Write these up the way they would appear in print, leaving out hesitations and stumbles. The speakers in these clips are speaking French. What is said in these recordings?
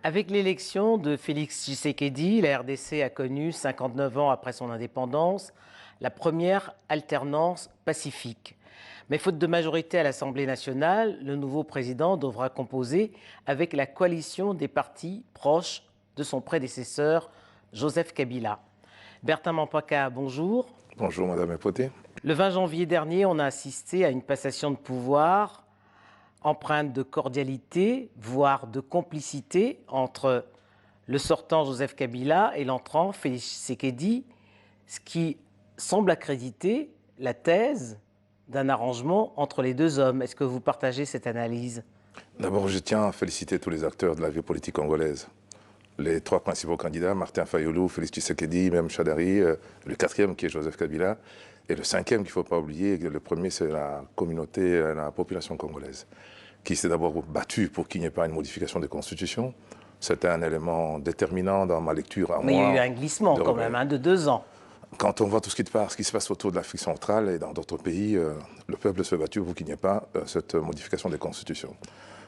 Avec l'élection de Félix Tshisekedi, la RDC a connu, 59 ans après son indépendance, la première alternance pacifique. Mais faute de majorité à l'Assemblée nationale, le nouveau président devra composer avec la coalition des partis proches de son prédécesseur, Joseph Kabila. Bertin Mampaka, bonjour. Bonjour Madame Epoté. Le 20 janvier dernier, on a assisté à une passation de pouvoir empreinte de cordialité, voire de complicité entre le sortant Joseph Kabila et l'entrant Félix Tshisekedi, ce qui semble accréditer la thèse d'un arrangement entre les deux hommes. Est-ce que vous partagez cette analyse? D'abord, je tiens à féliciter tous les acteurs de la vie politique congolaise. Les trois principaux candidats, Martin Fayulu, Félix Tshisekedi, même Chadari, le quatrième qui est Joseph Kabila, et le cinquième qu'il ne faut pas oublier, le premier c'est la communauté, la population congolaise, qui s'est d'abord battue pour qu'il n'y ait pas une modification des constitutions. C'était un élément déterminant dans ma lecture à moi. Mais il y a eu un glissement quand même de 2 ans. Quand on voit tout ce qui se passe autour de l'Afrique centrale et dans d'autres pays, le peuple se battu pour qu'il n'y ait pas cette modification des constitutions.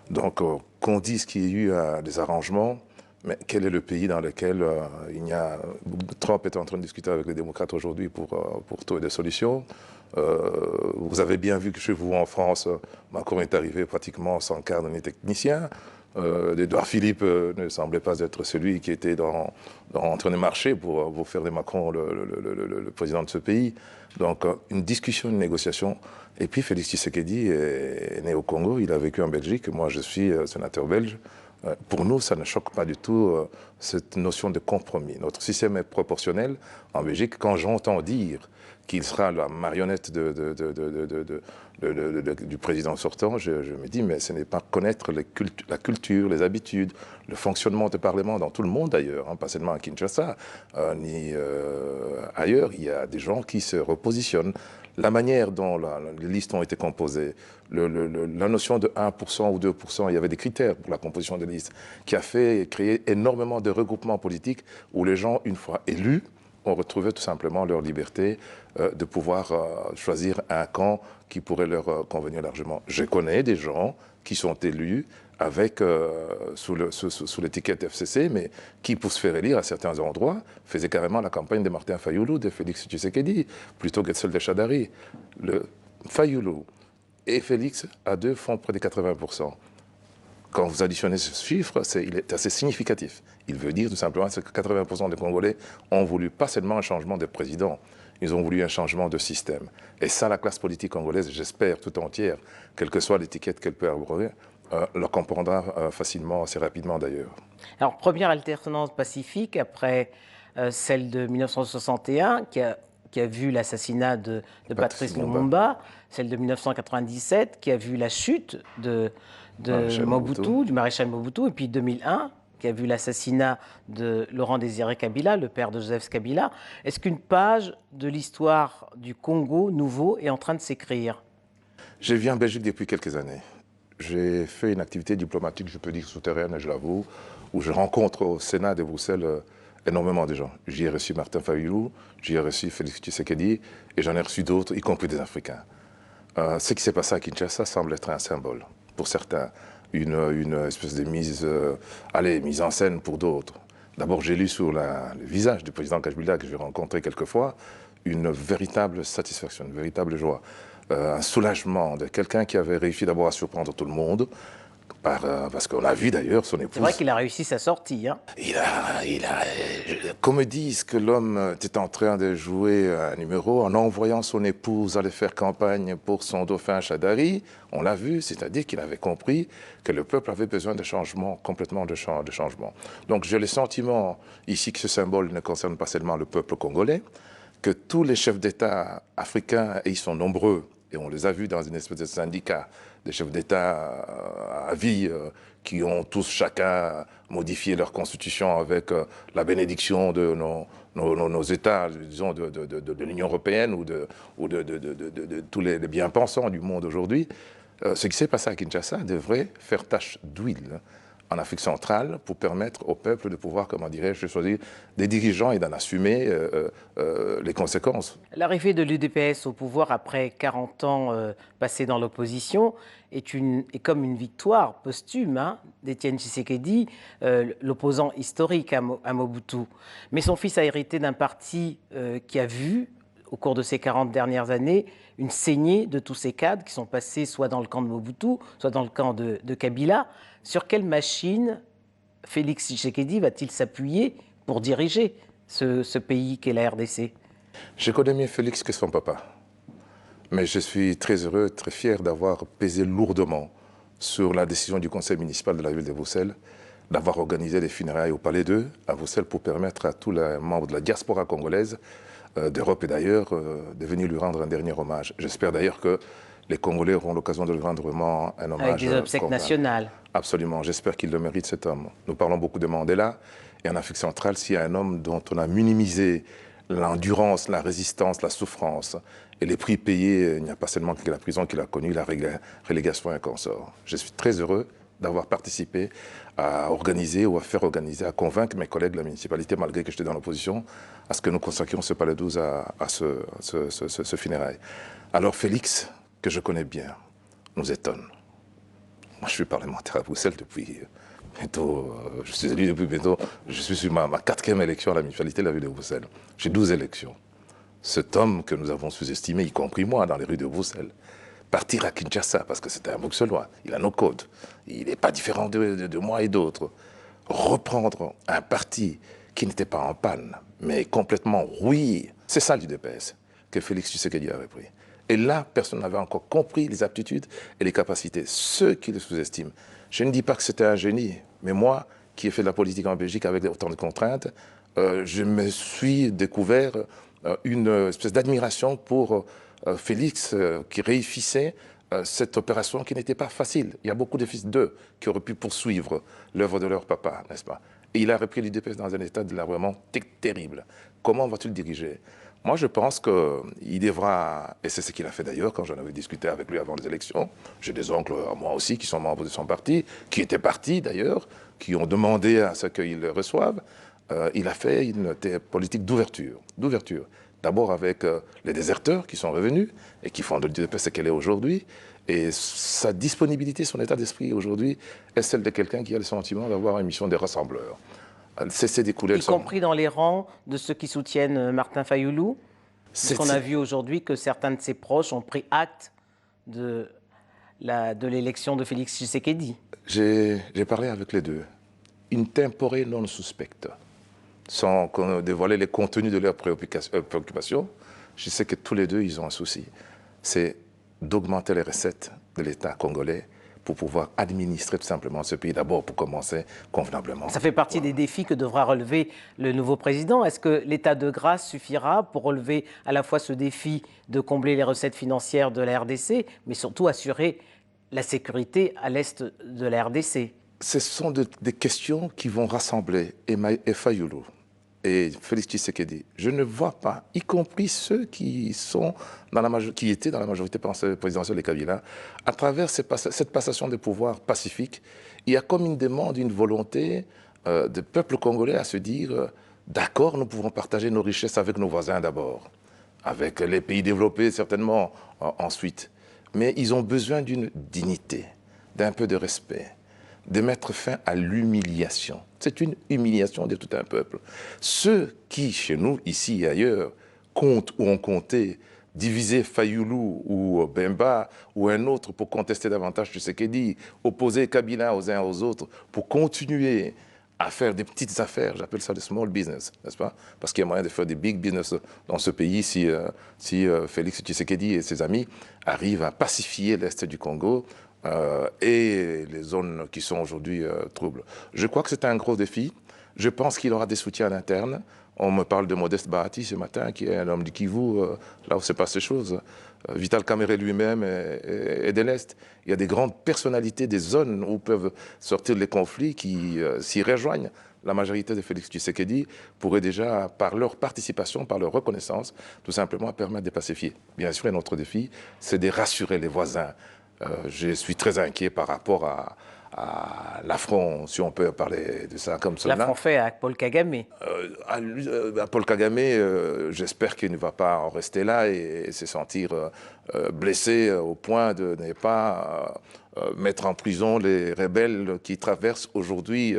Donc, qu'on dise qu'il y a eu des arrangements, mais quel est le pays dans lequel Trump est en train de discuter avec les démocrates aujourd'hui pour trouver des solutions. Vous avez bien vu que chez vous en France, Macron est arrivé pratiquement sans cadre ni technicien. Édouard Philippe ne semblait pas être celui qui était en train de marcher pour faire de Macron le président de ce pays. Donc une discussion, une négociation. Et puis Félix Tshisekedi est né au Congo, il a vécu en Belgique. Moi, je suis sénateur belge. Pour nous, ça ne choque pas du tout cette notion de compromis. Notre système est proportionnel. En Belgique, quand j'entends dire qu'il sera la marionnette du président sortant, je me dis, mais ce n'est pas connaître la culture, les habitudes, le fonctionnement du Parlement dans tout le monde d'ailleurs, hein, pas seulement à Kinshasa, ni ailleurs. Il y a des gens qui se repositionnent. La manière dont les listes ont été composées, la notion de 1% ou 2%, il y avait des critères pour la composition des listes, qui a créé énormément de regroupements politiques où les gens, une fois élus, ont retrouvé tout simplement leur liberté de pouvoir choisir un camp qui pourrait leur convenir largement. Je connais des gens qui sont élus avec, sous l'étiquette FCC, mais qui, pour se faire élire à certains endroits, faisaient carrément la campagne de Martin Fayulu, de Félix Tshisekedi, plutôt que celle de Chadari. Le Fayulu et Félix, à deux, font près de 80%. Quand vous additionnez ce chiffre, il est assez significatif. Il veut dire tout simplement que 80% des Congolais ont voulu pas seulement un changement de président, ils ont voulu un changement de système. Et ça, la classe politique congolaise, j'espère tout entière, quelle que soit l'étiquette qu'elle peut avoir, le comprendra facilement, assez rapidement d'ailleurs. Alors, première alternance pacifique après celle de 1961, qui a vu l'assassinat de Patrice Lumumba, celle de 1997, qui a vu la chute de Mobutu, du maréchal Mobutu, et puis 2001, qui a vu l'assassinat de Laurent-Désiré Kabila, le père de Joseph Kabila. Est-ce qu'une page de l'histoire du Congo nouveau est en train de s'écrire? Je vis en Belgique depuis quelques années. J'ai fait une activité diplomatique, je peux dire souterraine, je l'avoue, où je rencontre au Sénat de Bruxelles énormément de gens. J'y ai reçu Martin Fayulu, j'y ai reçu Félix Tshisekedi, et j'en ai reçu d'autres, y compris des Africains. Ce qui s'est passé à Kinshasa semble être un symbole. Pour certains, une espèce de mise en scène pour d'autres. D'abord, j'ai lu sur le visage du président Kabila, que j'ai rencontré quelques fois, une véritable satisfaction, une véritable joie. Un soulagement de quelqu'un qui avait réussi d'abord à surprendre tout le monde, parce qu'on a vu d'ailleurs son épouse. C'est vrai qu'il a réussi sa sortie. Hein. Qu'on me dise que l'homme était en train de jouer un numéro en envoyant son épouse aller faire campagne pour son dauphin Chadari, on l'a vu, c'est-à-dire qu'il avait compris que le peuple avait besoin de changement, complètement de changement. Donc j'ai le sentiment ici que ce symbole ne concerne pas seulement le peuple congolais, que tous les chefs d'État africains, et ils sont nombreux, et on les a vus dans une espèce de syndicat des chefs d'État à vie qui ont tous chacun modifié leur constitution avec la bénédiction de nos États, disons de l'Union européenne ou de tous les bien-pensants du monde aujourd'hui. Ce qui s'est passé à Kinshasa devrait faire tache d'huile en Afrique centrale pour permettre au peuple de pouvoir, comment dirais-je, choisir des dirigeants et d'en assumer les conséquences. L'arrivée de l'UDPS au pouvoir après 40 ans passés dans l'opposition est comme une victoire posthume d'Étienne Tshisekedi, l'opposant historique à Mobutu. Mais son fils a hérité d'un parti qui a vu, au cours de ces 40 dernières années, une saignée de tous ces cadres qui sont passés soit dans le camp de Mobutu, soit dans le camp de Kabila. Sur quelle machine Félix Tshisekedi va-t-il s'appuyer pour diriger ce pays qu'est la RDC? Je connais mieux Félix que son papa. Mais je suis très heureux, très fier d'avoir pesé lourdement sur la décision du conseil municipal de la ville de Bruxelles d'avoir organisé les funérailles au Palais 2 à Bruxelles pour permettre à tous les membres de la diaspora congolaise, d'Europe et d'ailleurs, de venir lui rendre un dernier hommage. J'espère d'ailleurs que les Congolais auront l'occasion de lui rendre vraiment un hommage. Avec des obsèques nationales. Absolument, j'espère qu'il le mérite cet homme. Nous parlons beaucoup de Mandela, et en Afrique centrale, s'il y a un homme dont on a minimisé l'endurance, la résistance, la souffrance et les prix payés, il n'y a pas seulement que la prison qu'il a connue, la relégation et un consort. Je suis très heureux d'avoir participé à organiser ou à faire organiser, à convaincre mes collègues de la municipalité, malgré que j'étais dans l'opposition, à ce que nous consacrions ce palais 12 à ce funérail. Alors Félix, que je connais bien, nous étonne. Moi, je suis parlementaire à Bruxelles depuis bientôt, je suis élu depuis bientôt, je suis sur ma 4e élection à la municipalité de la ville de Bruxelles. J'ai 12 élections. Cet homme que nous avons sous-estimé, y compris moi, dans les rues de Bruxelles, partir à Kinshasa, parce que c'était un Bruxellois, il a nos codes, il n'est pas différent de moi et d'autres, reprendre un parti qui n'était pas en panne, mais complètement rouillé, c'est ça l'UDPS que Félix Tshisekedi avait pris. Et là, personne n'avait encore compris les aptitudes et les capacités. Ceux qui le sous-estiment. Je ne dis pas que c'était un génie, mais moi, qui ai fait de la politique en Belgique avec autant de contraintes, je me suis découvert une espèce d'admiration pour Félix, qui réussissait cette opération qui n'était pas facile. Il y a beaucoup de fils d'eux qui auraient pu poursuivre l'œuvre de leur papa, n'est-ce pas? Et il a repris l'UDPS dans un état de là vraiment terrible. Comment va-t-il diriger? Moi, je pense qu'il devra, et c'est ce qu'il a fait d'ailleurs quand j'en avais discuté avec lui avant les élections, j'ai des oncles à moi aussi qui sont membres de son parti, qui étaient partis d'ailleurs, qui ont demandé à ce qu'il reçoive. Il a fait une politique d'ouverture. D'abord avec les déserteurs qui sont revenus et qui font de l'UDPS ce qu'elle est aujourd'hui. Et sa disponibilité, son état d'esprit aujourd'hui est celle de quelqu'un qui a le sentiment d'avoir une mission de rassembleur. Cesser d'écouler le sang. Y compris dans les rangs de ceux qui soutiennent Martin Fayoulou. Puisqu'on a vu aujourd'hui que certains de ses proches ont pris acte de l'élection de Félix Tshisekedi. J'ai parlé avec les deux. In tempore non suspecta. Sans dévoiler les contenus de leurs préoccupations, je sais que tous les deux, ils ont un souci. C'est d'augmenter les recettes de l'État congolais pour pouvoir administrer tout simplement ce pays, d'abord pour commencer convenablement. Ça fait partie des défis que devra relever le nouveau président. Est-ce que l'état de grâce suffira pour relever à la fois ce défi de combler les recettes financières de la RDC, mais surtout assurer la sécurité à l'est de la RDC? Ce sont des questions qui vont rassembler et Fayoulou et Félix Tshisekedi. Je ne vois pas, y compris ceux qui étaient dans la majorité présidentielle de Kabila, à travers cette passation de pouvoir pacifique, il y a comme une demande, une volonté du peuple congolais à se dire d'accord, nous pouvons partager nos richesses avec nos voisins d'abord, avec les pays développés certainement ensuite. Mais ils ont besoin d'une dignité, d'un peu de respect, de mettre fin à l'humiliation. C'est une humiliation de tout un peuple. Ceux qui, chez nous, ici et ailleurs, comptent ou ont compté diviser Fayoulou ou Bemba ou un autre pour contester davantage Tshisekedi, opposer Kabila aux uns aux autres, pour continuer à faire des petites affaires, j'appelle ça des small business, n'est-ce pas? Parce qu'il y a moyen de faire des big business dans ce pays si Félix Tshisekedi et ses amis arrivent à pacifier l'Est du Congo, et les zones qui sont aujourd'hui troubles. Je crois que c'est un gros défi. Je pense qu'il aura des soutiens à l'interne. On me parle de Modeste Bahati ce matin, qui est un homme du Kivu, là où se passent ces choses. Vital Kamerhe lui-même est de l'Est. Il y a des grandes personnalités des zones où peuvent sortir les conflits qui s'y rejoignent. La majorité de Félix Tshisekedi pourrait déjà, par leur participation, par leur reconnaissance, tout simplement permettre de pacifier. Bien sûr, notre défi, c'est de rassurer les voisins. Je suis très inquiet par rapport à l'affront, si on peut parler de ça comme cela. L'affront fait à Paul Kagame. À Paul Kagame, j'espère qu'il ne va pas en rester là et se sentir blessé au point de ne pas mettre en prison les rebelles qui traversent aujourd'hui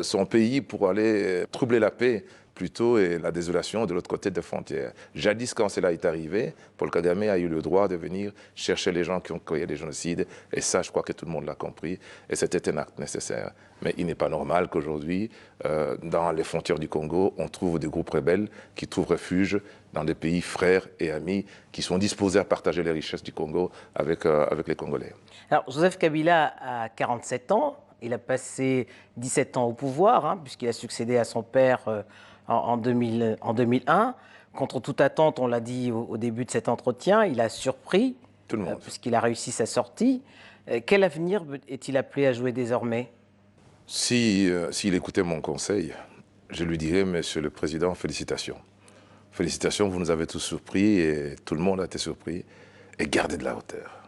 son pays pour aller troubler la paix plutôt et la désolation de l'autre côté des frontières. Jadis, quand cela est arrivé, Paul Kagame a eu le droit de venir chercher les gens qui ont créé les génocides, et ça, je crois que tout le monde l'a compris, et c'était un acte nécessaire. Mais il n'est pas normal qu'aujourd'hui, dans les frontières du Congo, on trouve des groupes rebelles qui trouvent refuge dans des pays frères et amis qui sont disposés à partager les richesses du Congo avec les Congolais. Alors, Joseph Kabila a 47 ans. Il a passé 17 ans au pouvoir, hein, puisqu'il a succédé à son père en 2001. Contre toute attente, on l'a dit au début de cet entretien, il a surpris, Tout le monde. puisqu'il a réussi sa sortie. Quel avenir est-il appelé à jouer désormais? S'il écoutait mon conseil, je lui dirais, Monsieur le Président, félicitations. Félicitations, vous nous avez tous surpris et tout le monde a été surpris. Et gardez de la hauteur.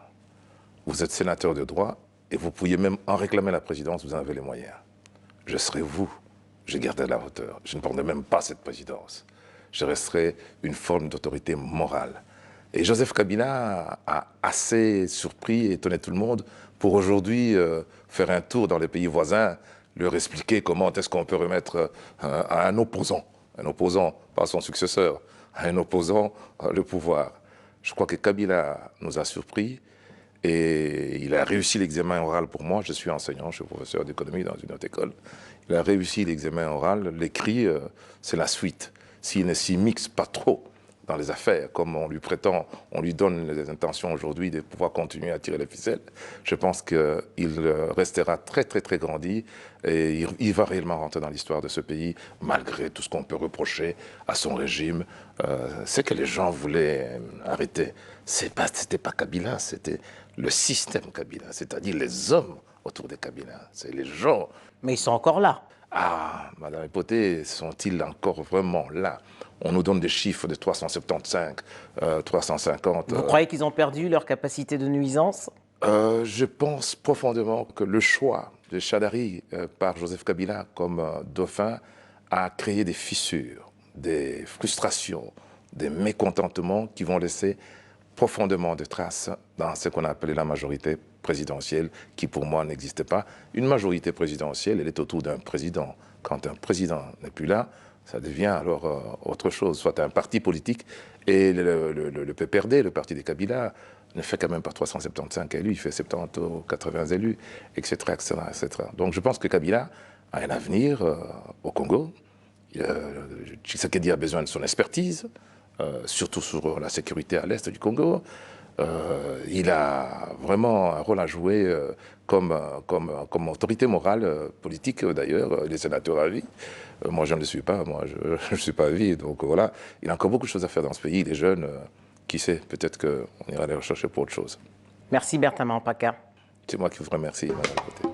Vous êtes sénateur de droit et vous pourriez même en réclamer la présidence, vous en avez les moyens. Je serai vous, je garderai de la hauteur. Je ne prendrai même pas cette présidence. Je resterai une forme d'autorité morale. Et Joseph Kabila a assez surpris et étonné tout le monde pour aujourd'hui faire un tour dans les pays voisins, leur expliquer comment est-ce qu'on peut remettre à un opposant, pas son successeur, à un opposant le pouvoir. Je crois que Kabila nous a surpris et il a réussi l'examen oral pour moi. Je suis enseignant, je suis professeur d'économie dans une autre école. Il a réussi l'examen oral. L'écrit, c'est la suite. S'il ne s'y mixe pas trop dans les affaires, comme on lui prétend, on lui donne les intentions aujourd'hui de pouvoir continuer à tirer les ficelles, je pense qu'il restera très, très, très grandi et il va réellement rentrer dans l'histoire de ce pays, malgré tout ce qu'on peut reprocher à son régime. C'est que les gens voulaient arrêter. C'était pas Kabila, c'était le système Kabila, c'est-à-dire les hommes autour de Kabila. C'est les gens. Mais ils sont encore là. Ah, Madame Epoté, sont-ils encore vraiment là? On nous donne des chiffres de 375, 350. Vous croyez qu'ils ont perdu leur capacité de nuisance? Je pense profondément que le choix de Chadari par Joseph Kabila comme dauphin a créé des fissures, des frustrations, des mécontentements qui vont laisser profondément de traces dans ce qu'on a appelé la majorité présidentielle, qui pour moi n'existe pas. Une majorité présidentielle, elle est autour d'un président. Quand un président n'est plus là, ça devient alors autre chose, soit un parti politique. Et le PPRD, le parti des Kabila, ne fait quand même pas 375 élus, il fait 70 ou 80 élus, etc., etc., etc. Donc je pense que Kabila a un avenir au Congo. Tshisekedi a besoin de son expertise, surtout sur la sécurité à l'est du Congo. Il a vraiment un rôle à jouer comme autorité morale, politique d'ailleurs, les sénateurs à vie. Moi, je ne le suis pas, moi, je ne suis pas à vie. Donc voilà, il a encore beaucoup de choses à faire dans ce pays. Les jeunes, qui sait, peut-être qu'on ira les rechercher pour autre chose. Merci Bertin Mampaka. C'est moi qui vous remercie, Madame Côté.